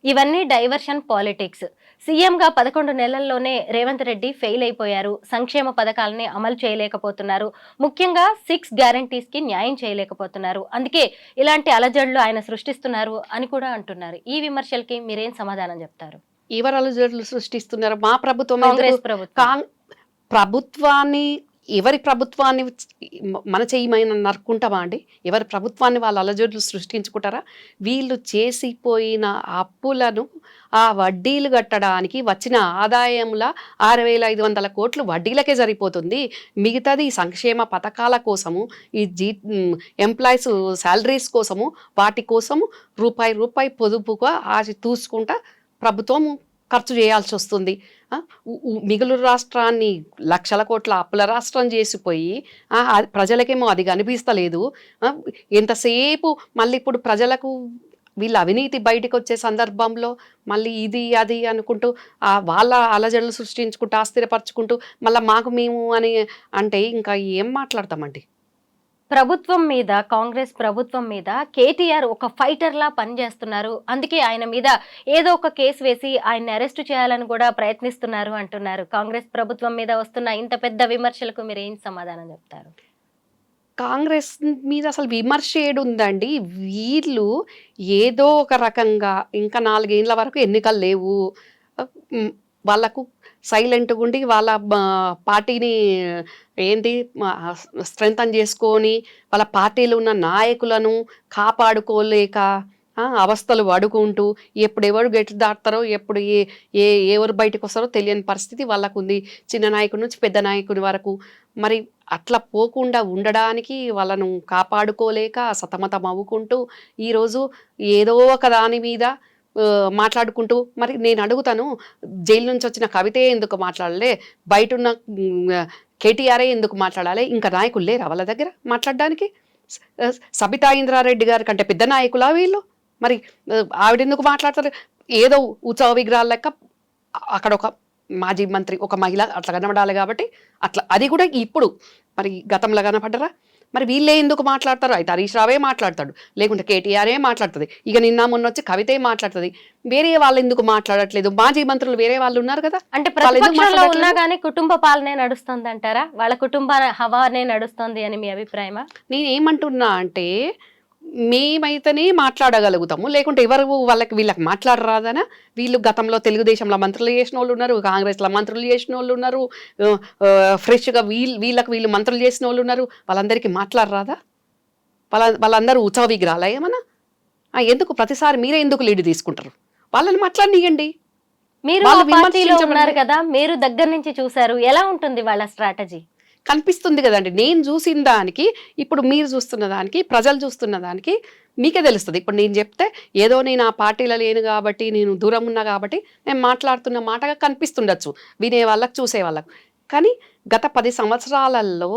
ఇవన్నీ diversion politics. సీఎంగా 11 నెలల్లోనే రేవంత్ రెడ్డి ఫెయిల్ అయిపోయారు. సంక్షేమ పథకాలని అమలు చేయలేకపోతున్నారు. ముఖ్యంగా 6 గ్యారంటీస్‌కి న్యాయం చేయలేకపోతున్నారు. అందుకే ఇలాంటి అలజడులు ఆయన సృష్టిస్తున్నారు అని కూడా అంటున్నారు. ఈ విమర్శలకి మీరేం సమాధానం చెప్తారు? ఎవరు అలజడులు సృష్టిస్తున్నారు? మా ప్రభుత్వం ఎందుకు? కాంగ్రెస్ ప్రభుత్వం. కాంగ్ ప్రభుత్వాన్ని ఎవరి ప్రభుత్వాన్ని మన చెయ్యమైన నరుక్కుంటామా అండి? ఎవరి ప్రభుత్వాన్ని వాళ్ళు అలజడులు సృష్టించుకుంటారా? వీళ్ళు చేసిపోయిన అప్పులను ఆ వడ్డీలు కట్టడానికి వచ్చిన ఆదాయంలా 6,500 కోట్లు వడ్డీలకే సరిపోతుంది. మిగతాది ఈ సంక్షేమ పథకాల కోసము, ఈ ఎంప్లాయీస్ శాలరీస్ కోసము, వాటి కోసము రూపాయి పొదుపుగా తూసుకుంటా ప్రభుత్వం ఖర్చు చేయాల్సి వస్తుంది. మిగులు రాష్ట్రాన్ని లక్షల కోట్ల అప్పుల రాష్ట్రం చేసిపోయి ప్రజలకేమో అది కనిపిస్తలేదు. ఎంతసేపు మళ్ళీ ఇప్పుడు ప్రజలకు వీళ్ళ అవినీతి బయటకు వచ్చే సందర్భంలో మళ్ళీ ఇది అది అనుకుంటూ వాళ్ళ అలజడులు సృష్టించుకుంటూ స్థిరపరచుకుంటూ మళ్ళీ మాకు మేము అని అంటే ఇంకా ఏం మాట్లాడతామండి? ప్రభుత్వం మీద, కాంగ్రెస్ ప్రభుత్వం మీద కేటీఆర్ ఒక ఫైటర్‌లా పనిచేస్తున్నారు. అందుకే ఆయన మీద ఏదో ఒక కేసు వేసి ఆయన్ని అరెస్ట్ చేయాలని కూడా ప్రయత్నిస్తున్నారు అంటున్నారు. కాంగ్రెస్ ప్రభుత్వం మీద వస్తున్న ఇంత పెద్ద విమర్శలకు మీరేం సమాధానం చెప్తారు? కాంగ్రెస్ మీద అసలు విమర్శ ఏడుందండి? వీళ్ళు ఏదో ఒక రకంగా ఇంకా 4 ఏళ్ల వరకు ఎన్నికలు లేవు. వాళ్ళకు సైలెంట్‌గా ఉండి వాళ్ళ పార్టీని ఏంటి స్ట్రెంథన్ చేసుకొని వాళ్ళ పార్టీలో ఉన్న నాయకులను కాపాడుకోలేక అవస్థలు పడుకుంటూ ఎప్పుడెవరు గెట్లు దాటుతారో ఎప్పుడు ఎవరు బయటకు వస్తారో తెలియని పరిస్థితి వాళ్ళకు ఉంది. చిన్న నాయకుడి నుంచి పెద్ద నాయకుని వరకు. మరి అట్లా పోకుండా ఉండడానికి వాళ్ళను కాపాడుకోలేక సతమతం అవ్వుకుంటూ ఈరోజు ఏదో ఒక దాని మీద మాట్లాడుకుంటూ మరి నేను అడుగుతాను, జైలు నుంచి వచ్చిన కవితే ఎందుకు మాట్లాడలే? బయట ఉన్న కేటీఆర్ఏ ఎందుకు మాట్లాడాలి? ఇంకా నాయకులు లేరా వాళ్ళ దగ్గర మాట్లాడడానికి? సబితా ఇంద్రారెడ్డి గారి కంటే పెద్ద నాయకులా వీళ్ళు? మరి ఆవిడెందుకు మాట్లాడతారు? ఏదో ఉత్సవ విగ్రహాల లెక్క అక్కడ ఒక మాజీ మంత్రి, ఒక మహిళ అట్లా కనబడాలి కాబట్టి అట్లా. అది కూడా ఇప్పుడు మరి గతంలో కనపడ్డరా? మరి వీళ్ళే ఎందుకు మాట్లాడతారు? అయితే హరీష్ రావే మాట్లాడతాడు, లేకుంటే కేటీఆర్ఏ మాట్లాడుతుంది, ఇక నిన్న మొన్న వచ్చి కవితే మాట్లాడుతుంది. వేరే వాళ్ళు ఎందుకు మాట్లాడట్లేదు? మాజీ మంత్రులు వేరే వాళ్ళు ఉన్నారు కదా. అంటే ప్రతిపక్షంలో ఉన్నా కానీ కుటుంబ పాలనే నడుస్తుంది అంటారా? వాళ్ళ కుటుంబ హవానే నడుస్తుంది అని మీ అభిప్రాయమా? నేనేమంటున్నా అంటే మేమైతేనే మాట్లాడగలుగుతాము, లేకుంటే ఎవరు వీళ్ళకి మాట్లాడరాదనా? వీళ్ళు గతంలో తెలుగుదేశంలో మంత్రులు చేసిన వాళ్ళు ఉన్నారు, కాంగ్రెస్లో మంత్రులు చేసిన వాళ్ళు ఉన్నారు, ఫ్రెష్గా వీళ్ళు మంత్రులు చేసిన వాళ్ళు ఉన్నారు. వాళ్ళందరికీ మాట్లాడరాదా? వాళ్ళందరూ ఉత్సవ విగ్రహాలా ఏమన్నా? ఎందుకు ప్రతిసారి మీరే ఎందుకు లీడ్ తీసుకుంటారు? వాళ్ళని మాట్లాడనీయండి. మీరు పార్టీలో ఉన్నారు కదా, మీరు దగ్గర నుంచి చూసారు, ఎలా ఉంటుంది వాళ్ళ స్ట్రాటజీ? కనిపిస్తుంది కదండి. నేను చూసిన దానికి ఇప్పుడు మీరు చూస్తున్న దానికి, ప్రజలు చూస్తున్న దానికి మీకే తెలుస్తుంది. ఇప్పుడు నేను చెప్తే ఏదో నేను ఆ పార్టీలో లేను కాబట్టి, నేను దూరం ఉన్నా కాబట్టి నేను మాట్లాడుతున్న మాటగా కనిపిస్తుండొచ్చు వినే వాళ్ళకు, చూసే వాళ్ళకు. కానీ గత 10 సంవత్సరాలలో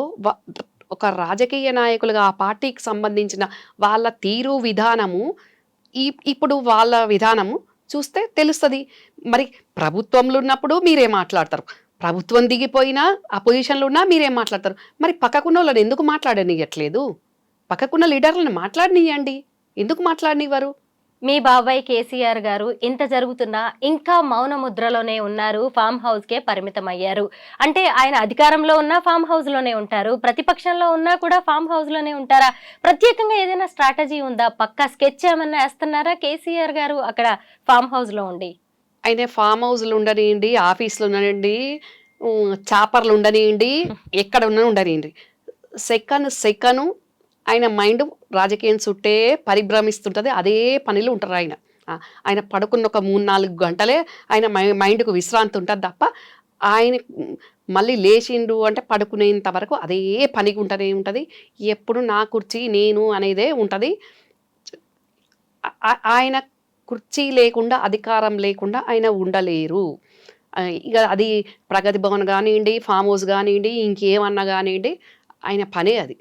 ఒక రాజకీయ నాయకులుగా ఆ పార్టీకి సంబంధించిన వాళ్ళ తీరు విధానము ఇప్పుడు వాళ్ళ విధానము చూస్తే తెలుస్తుంది. మరి ప్రభుత్వంలో ఉన్నప్పుడు మీరే మాట్లాడతారు, ప్రభుత్వం దిగిపోయినా అపోజిషన్లో ఉన్నా మీరేం మాట్లాడతారు? మరి పక్కకున్న వాళ్ళని ఎందుకు మాట్లాడనియట్లేదు? పక్కకున్న లీడర్లను మాట్లాడనియండి, ఎందుకు మాట్లాడనివ్వరు? మీ బాబాయ్ కేసీఆర్ గారు ఇంత జరుగుతున్నా ఇంకా మౌన ముద్రలోనే ఉన్నారు, ఫామ్ హౌస్కే పరిమితం అయ్యారు. అంటే ఆయన అధికారంలో ఉన్నా ఫామ్ హౌస్లోనే ఉంటారు, ప్రతిపక్షంలో ఉన్నా కూడా ఫామ్ హౌస్లోనే ఉంటారా? ప్రత్యేకంగా ఏదైనా స్ట్రాటజీ ఉందా? పక్కా స్కెచ్ ఏమన్నా వేస్తున్నారా కేసీఆర్ గారు అక్కడ ఫామ్ హౌస్లో ఉండి? ఆయన ఫామ్ హౌస్లు ఉండనియండి, ఆఫీసులు ఉండనియండి, చాపర్లు ఉండనియండి, ఎక్కడ ఉన్నా ఉండనియండి, సెకను ఆయన మైండ్ రాజకీయం చుట్టే పరిభ్రమిస్తుంటుంది. అదే పనిలో ఉంటారు ఆయన. ఆయన పడుకున్న ఒక 3-4 గంటలే ఆయన మైండ్కు విశ్రాంతి ఉంటుంది తప్ప ఆయన మళ్ళీ లేచిండు అంటే పడుకునేంత వరకు అదే పనికి ఉంటూనే ఉంటుంది. ఎప్పుడు నా కుర్చీ నేను అనేదే ఉంటుంది. ఆయన కుర్చీ లేకుండా, అధికారం లేకుండా ఆయన ఉండలేరు. ఇక అది ప్రగతి భవన్ కానివ్వండి, ఫామ్ హౌస్ కానివ్వండి, ఇంకేమన్నా కానివ్వండి, ఆయన పనే అది.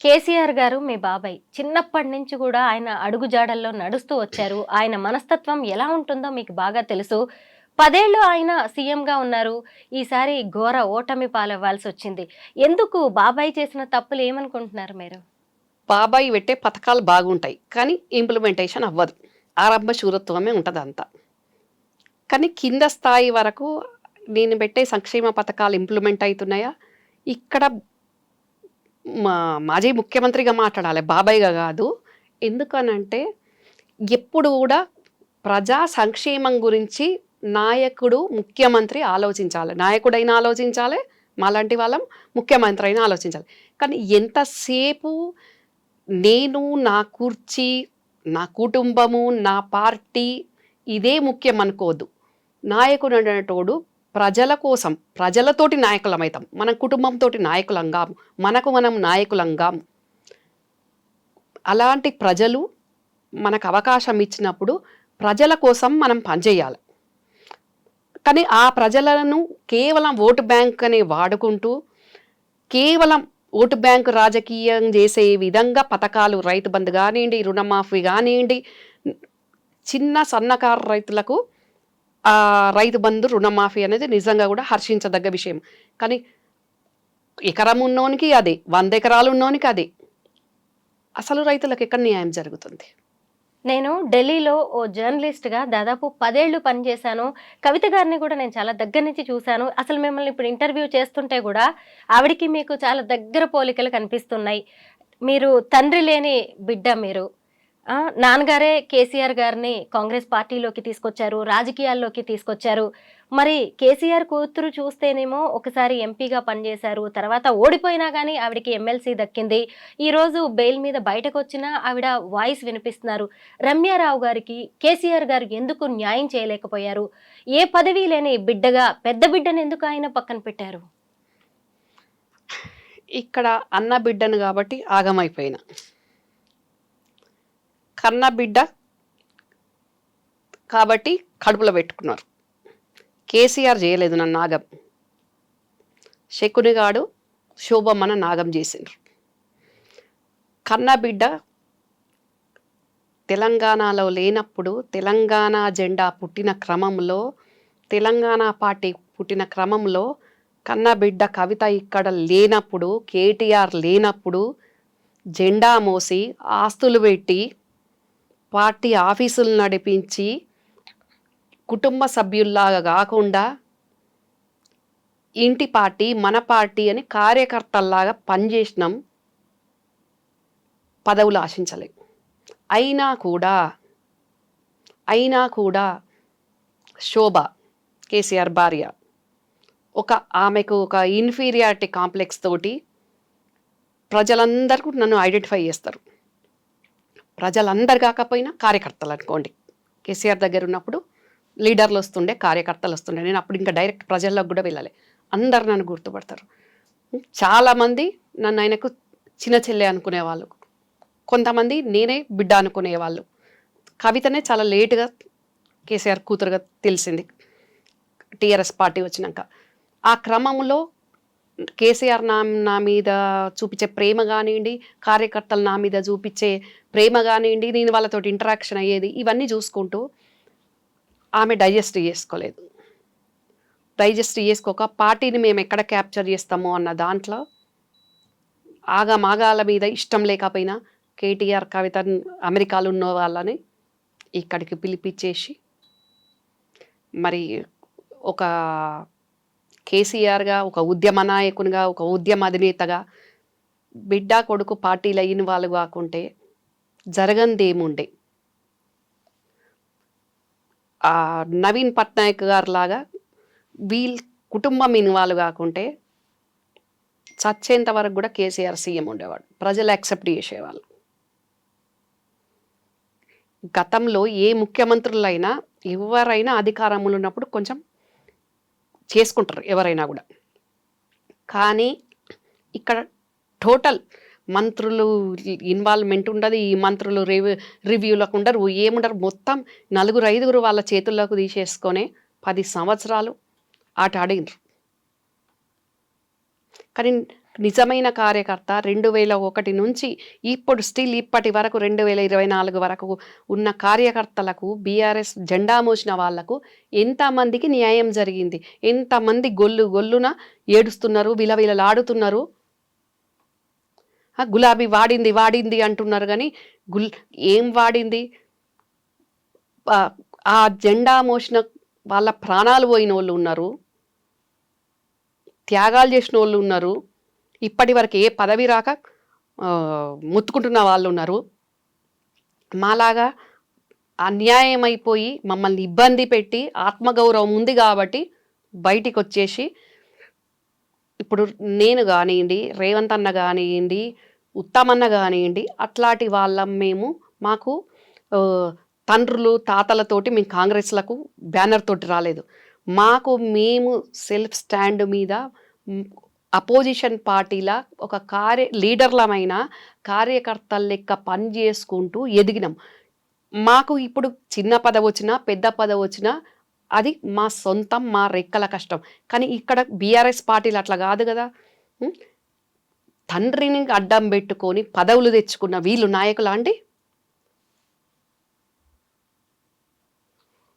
కేసీఆర్ గారు మీ బాబాయ్ చిన్నప్పటి నుంచి కూడా ఆయన అడుగుజాడల్లో నడుస్తూ వచ్చారు. ఆయన మనస్తత్వం ఎలా ఉంటుందో మీకు బాగా తెలుసు. 10 ఏళ్ళు ఆయన సీఎంగా ఉన్నారు. ఈసారి ఘోర ఓటమి పాలవ్వాల్సి వచ్చింది. ఎందుకు? బాబాయ్ చేసిన తప్పులు ఏమనుకుంటున్నారు మీరు? బాబాయ్ పెట్టే పథకాలు బాగుంటాయి, కానీ ఇంప్లిమెంటేషన్ అవ్వదు. ఆరంభ శూరత్వమే ఉంటుంది అంతా. కానీ కింద స్థాయి వరకు నేను పెట్టే సంక్షేమ పథకాలు ఇంప్లిమెంట్ అవుతున్నాయా? ఇక్కడ మాజీ ముఖ్యమంత్రిగా మాట్లాడాలి, బాబాయ్‌గా కాదు. ఎందుకనంటే ఎప్పుడు కూడా ప్రజా సంక్షేమం గురించి నాయకుడు, ముఖ్యమంత్రి ఆలోచించాలి. నాయకుడైనా ఆలోచించాలి, మాలాంటి వాళ్ళం ముఖ్యమంత్రి అయినా ఆలోచించాలి. కానీ ఎంతసేపు నేను, నా కుర్చీ, నా కుటుంబము, నా పార్టీ ఇదే ముఖ్యం అనుకోవద్దు. నాయకుడు అనేటోడు ప్రజల కోసం, ప్రజలతోటి నాయకులమవుతాం. మన కుటుంబంతోటి నాయకులంగాం, మనకు మనం నాయకులంగాం. అలాంటి ప్రజలు మనకు అవకాశం ఇచ్చినప్పుడు ప్రజల కోసం మనం పనిచేయాలి. కానీ ఆ ప్రజలను కేవలం ఓటు బ్యాంక్ అని వాడుకుంటూ, కేవలం ఓటు బ్యాంకు రాజకీయం చేసే విధంగా పథకాలు, రైతు బంధు కానివ్వండి, రుణమాఫీ కానివ్వండి, చిన్న సన్నకారు రైతులకు రైతు బంధు, రుణమాఫీ అనేది నిజంగా కూడా హర్షించదగ్గ విషయం. కానీ ఎకరం ఉన్నోనికి అదే, 100 ఎకరాలు ఉన్నోనికి అదే. అసలు రైతులకు ఎక్కడ న్యాయం జరుగుతుంది? నేను ఢిల్లీలో ఓ జర్నలిస్ట్గా దాదాపు 10 ఏళ్ళు పనిచేశాను. కవిత గారిని కూడా నేను చాలా దగ్గర నుంచి చూశాను. అసలు మిమ్మల్ని ఇప్పుడు ఇంటర్వ్యూ చేస్తుంటే కూడా ఆవిడకి మీకు చాలా దగ్గర పోలికలు కనిపిస్తున్నాయి. మీరు తండ్రి లేని బిడ్డ మీరు. నాన్నగారే కేసీఆర్ గారిని కాంగ్రెస్ పార్టీలోకి తీసుకొచ్చారు, రాజకీయాల్లోకి తీసుకొచ్చారు. మరి కేసీఆర్ కూతురు చూస్తేనేమో ఒకసారి ఎంపీగా పనిచేశారు, తర్వాత ఓడిపోయినా కానీ ఆవిడకి ఎమ్మెల్సీ దక్కింది. ఈరోజు బెయిల్ మీద బయటకు వచ్చినా ఆవిడ వాయిస్ వినిపిస్తున్నారు. రమ్యారావు గారికి కేసీఆర్ గారు ఎందుకు న్యాయం చేయలేకపోయారు? ఏ పదవి లేని బిడ్డగా పెద్ద బిడ్డను ఎందుకు ఆయన పక్కన పెట్టారు? ఇక్కడ అన్న బిడ్డను కాబట్టి ఆగమైపోయినా, కన్న బిడ్డ కాబట్టి కడుపులో పెట్టుకున్నారు. కేసీఆర్ చేయలేదు నన్ను నాగం, శకునిగాడు శోభమ్మన నాగం చేసిండ్రు. కన్న బిడ్డ తెలంగాణలో లేనప్పుడు, తెలంగాణ జెండా పుట్టిన క్రమంలో, తెలంగాణ పార్టీ పుట్టిన క్రమంలో, కన్న బిడ్డ కవిత ఇక్కడ లేనప్పుడు, కేటీఆర్ లేనప్పుడు జెండా మోసి ఆస్తులు పెట్టి పార్టీ ఆఫీసులు నడిపించి కుటుంబ సభ్యుల్లాగా కాకుండా ఇంటి పార్టీ, మన పార్టీ అని కార్యకర్తల్లాగా పనిచేసినాం. పదవులు ఆశించలేం. అయినా కూడా శోభ, కేసీఆర్ భార్య, ఆమెకు ఒక ఇన్ఫీరియారిటీ కాంప్లెక్స్ తోటి ప్రజలందరూ నన్ను ఐడెంటిఫై చేస్తారు. ప్రజలందరు కాకపోయినా కార్యకర్తలు అనుకోండి. కేసీఆర్ దగ్గర ఉన్నప్పుడు లీడర్లు వస్తుండే, కార్యకర్తలు వస్తుండే. నేను అప్పుడు ఇంకా డైరెక్ట్ ప్రజల్లోకి కూడా వెళ్ళాలి. అందరు నన్ను గుర్తుపడతారు. చాలామంది నన్ను ఆయనకు చిన్న చెల్లె అనుకునేవాళ్ళు, కొంతమంది నేనే బిడ్డ అనుకునేవాళ్ళు. కవితనే చాలా లేటుగా కేసీఆర్ కూతురుగా తెలిసింది టీఆర్ఎస్ పార్టీ వచ్చినాక. ఆ క్రమంలో కేసీఆర్ నా మీద చూపించే ప్రేమ కానివ్వండి, కార్యకర్తలు నా మీద చూపించే ప్రేమ కానివ్వండి, నేను వాళ్ళతోటి ఇంటరాక్షన్ అయ్యేది, ఇవన్నీ చూసుకుంటూ ఆమె డైజెస్ట్ చేసుకోలేదు. డైజెస్ట్ చేసుకోక పార్టీని మేము ఎక్కడ క్యాప్చర్ చేస్తామో అన్న దాంట్లో ఆగమాగాల మీద ఇష్టం లేకపోయినా కేటీఆర్, కవిత అమెరికాలో ఉన్న వాళ్ళని ఇక్కడికి పిలిపించేసి, మరి ఒక కేసీఆర్గా, ఒక ఉద్యమ నాయకునిగా, ఒక ఉద్యమ అధినేతగా బిడ్డ కొడుకు పార్టీలు అయిన వాళ్ళు కాకుంటే జరగందేముండే. నవీన్ పట్నాయక్ గారు లాగా వీళ్ళ కుటుంబం ఇన్వాల్వ్ కాకుంటే చచ్చేంత వరకు కూడా కేసీఆర్ సీఎం ఉండేవాడు. ప్రజలు యాక్సెప్ట్ చేసేవాళ్ళు. గతంలో ఏ ముఖ్యమంత్రులైనా ఎవరైనా అధికారంలో ఉన్నప్పుడు కొంచెం చేసుకుంటారు ఎవరైనా కూడా. కానీ ఇక్కడ టోటల్ మంత్రులు ఇన్వాల్వ్మెంట్ ఉండదు. ఈ మంత్రులు రివ్యూలకు ఉండరు, ఏముండరు. మొత్తం 4-5 వాళ్ళ చేతుల్లోకి తీసేసుకొని 10 సంవత్సరాలు ఆట ఆడినరు. కానీ నిజమైన కార్యకర్త 2001 నుంచి ఇప్పుడు స్టిల్ ఇప్పటి వరకు 2024 వరకు ఉన్న కార్యకర్తలకు, బీఆర్ఎస్ జెండా మోసిన వాళ్లకు ఎంతమందికి న్యాయం జరిగింది? ఎంతమంది గొల్లున ఏడుస్తున్నారు, విలవిలలాడుతున్నారు. గులాబీ వాడింది అంటున్నారు, కానీ ఏం వాడింది? ఆ జెండా మోసిన వాళ్ళ ప్రాణాలు పోయిన వాళ్ళు ఉన్నారు, త్యాగాలు చేసిన వాళ్ళు ఉన్నారు, ఇప్పటి వరకు ఏ పదవి రాక ముత్తుకుంటున్న వాళ్ళు ఉన్నారు. మాలాగా అన్యాయం అయిపోయి మమ్మల్ని ఇబ్బంది పెట్టి ఆత్మగౌరవం ఉంది కాబట్టి బయటికి వచ్చేసి ఇప్పుడు నేను కానివ్వండి, రేవంత్ అన్న కానివ్వండి, ఉత్తమన్న కానివ్వండి, అట్లాంటి వాళ్ళం మేము. మాకు తండ్రులు తాతలతోటి మేము కాంగ్రెస్లకు బ్యానర్ తోటి రాలేదు. మేము సెల్ఫ్ స్టాండ్ మీద అపోజిషన్ పార్టీలా ఒక లీడర్లమైన కార్యకర్తల లెక్క పని చేసుకుంటూ ఎదిగినాం. మాకు ఇప్పుడు చిన్న పదవి వచ్చినా పెద్ద పదవి వచ్చినా అది మా సొంతం, మా రెక్కల కష్టం. కానీ ఇక్కడ బీఆర్ఎస్ పార్టీలు అట్లా కాదు కదా. తండ్రిని అడ్డం పెట్టుకొని పదవులు తెచ్చుకున్న వీళ్ళు నాయకులా అండి?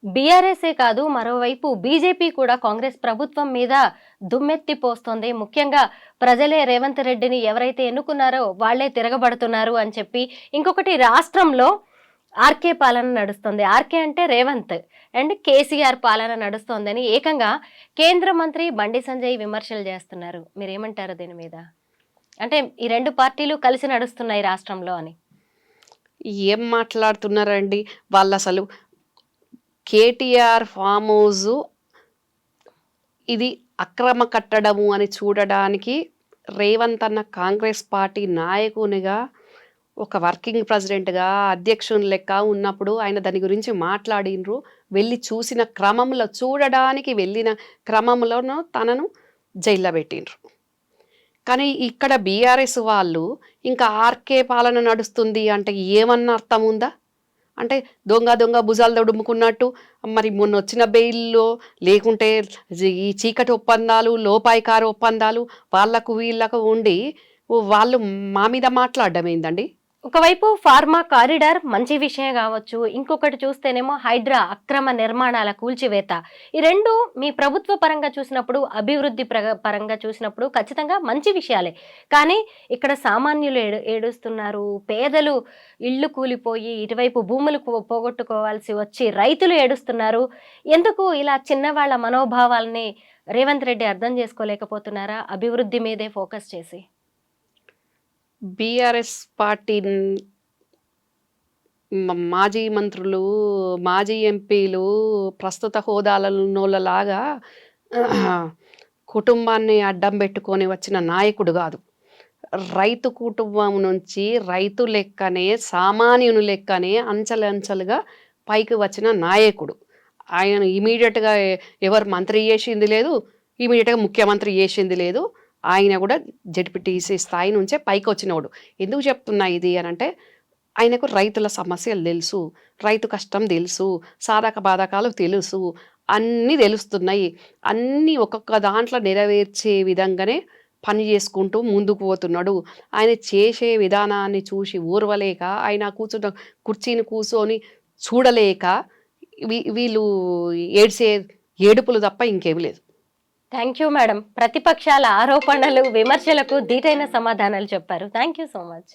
బీఆర్ఎస్ఏ కాదు, మరోవైపు బీజేపీ కూడా కాంగ్రెస్ ప్రభుత్వం మీద దుమ్మెత్తి పోస్తోంది. ముఖ్యంగా ప్రజలే రేవంత్ రెడ్డిని ఎవరైతే ఎన్నుకున్నారో వాళ్లే తిరగబడుతున్నారు అని చెప్పి. ఇంకొకటి, రాష్ట్రంలో ఆర్కే పాలన నడుస్తుంది. ఆర్కే అంటే రేవంత్ అండ్ కేసీఆర్ పాలన నడుస్తోందని ఏకంగా కేంద్ర మంత్రి బండి సంజయ్ విమర్శలు చేస్తున్నారు. మీరేమంటారు దీని మీద? అంటే ఈ రెండు పార్టీలు కలిసి నడుస్తున్నాయి రాష్ట్రంలో అని. ఏం మాట్లాడుతున్నారండి వాళ్ళు? అసలు కేటీఆర్ ఫామ్ హౌస్ ఇది అక్రమ కట్టడము అని చూడడానికి రేవంత్ అన్న కాంగ్రెస్ పార్టీ నాయకునిగా, ఒక వర్కింగ్ ప్రెసిడెంట్గా, అధ్యక్షుని లెక్క ఉన్నప్పుడు ఆయన దాని గురించి మాట్లాడినరు. వెళ్ళి చూసిన క్రమంలో, చూడడానికి వెళ్ళిన క్రమంలోనూ తనను జైల్లో పెట్టినరు. కానీ ఇక్కడ బీఆర్ఎస్ వాళ్ళు ఇంకా ఆర్కే పాలన నడుస్తుంది అంటే ఏమన్నా అర్థం ఉందా? అంటే దొంగ భుజాలు దొడుముకున్నట్టు మరి మొన్న వచ్చిన బెయిల్లో, లేకుంటే ఈ చీకటి ఒప్పందాలు, లోపాయికారు ఒప్పందాలు వాళ్ళకు వీళ్ళకు ఉండి వాళ్ళు మా మీద మాట్లాడడం ఏందండి? ఒకవైపు ఫార్మా కారిడార్ మంచి విషయం కావచ్చు, ఇంకొకటి చూస్తేనేమో హైడ్రా అక్రమ నిర్మాణాల కూల్చివేత. ఈ రెండు మీ ప్రభుత్వ పరంగా చూసినప్పుడు, అభివృద్ధి పరంగా చూసినప్పుడు ఖచ్చితంగా మంచి విషయాలే. కానీ ఇక్కడ సామాన్యులు ఏడుస్తున్నారు, పేదలు ఇళ్ళు కూలిపోయి ఇటువైపు భూములు పోగొట్టుకోవాల్సి వచ్చి రైతులు ఏడుస్తున్నారు. ఎందుకు ఇలా చిన్నవాళ్ల మనోభావాల్ని రేవంత్ రెడ్డి అర్థం చేసుకోలేకపోతున్నారా అభివృద్ధి మీదే ఫోకస్ చేసి? బీఆర్ఎస్ పార్టీ మాజీ మంత్రులు, మాజీ ఎంపీలు ప్రస్తుత హోదాలలాగా కుటుంబాన్ని అడ్డం పెట్టుకొని వచ్చిన నాయకుడు కాదు. రైతు కుటుంబం నుంచి రైతు లెక్కనే, సామాన్యుని లెక్కనే అంచెలంచెలుగా పైకి వచ్చిన నాయకుడు ఆయన. ఇమీడియట్గా ఎవరు మంత్రి చేసింది లేదు, ఇమీడియట్గా ముఖ్యమంత్రి చేసింది లేదు. ఆయన కూడా జెడ్పీటీసీ స్థాయి నుంచే పైకి వచ్చినవాడు. ఎందుకు చెప్తున్నా ఇది అని అంటే, ఆయనకు రైతుల సమస్యలు తెలుసు, రైతు కష్టం తెలుసు, సాధక బాధకాలు తెలుసు, అన్నీ తెలుస్తున్నాయి. అన్నీ ఒక్కొక్క దాంట్లో నెరవేర్చే విధంగానే పని చేసుకుంటూ ముందుకు పోతున్నాడు. ఆయన చేసే విధానాన్ని చూసి ఊర్వలేక, ఆయన కూర్చున్న కుర్చీని కూర్చొని చూడలేక వీళ్ళు ఏడ్చే ఏడుపులు తప్ప ఇంకేమి లేదు. Thank you madam. ప్రతిపక్షాల ఆరోపణలు, విమర్శలకు ధీటైన సమాధానాలు చెప్పారు. Thank you so much.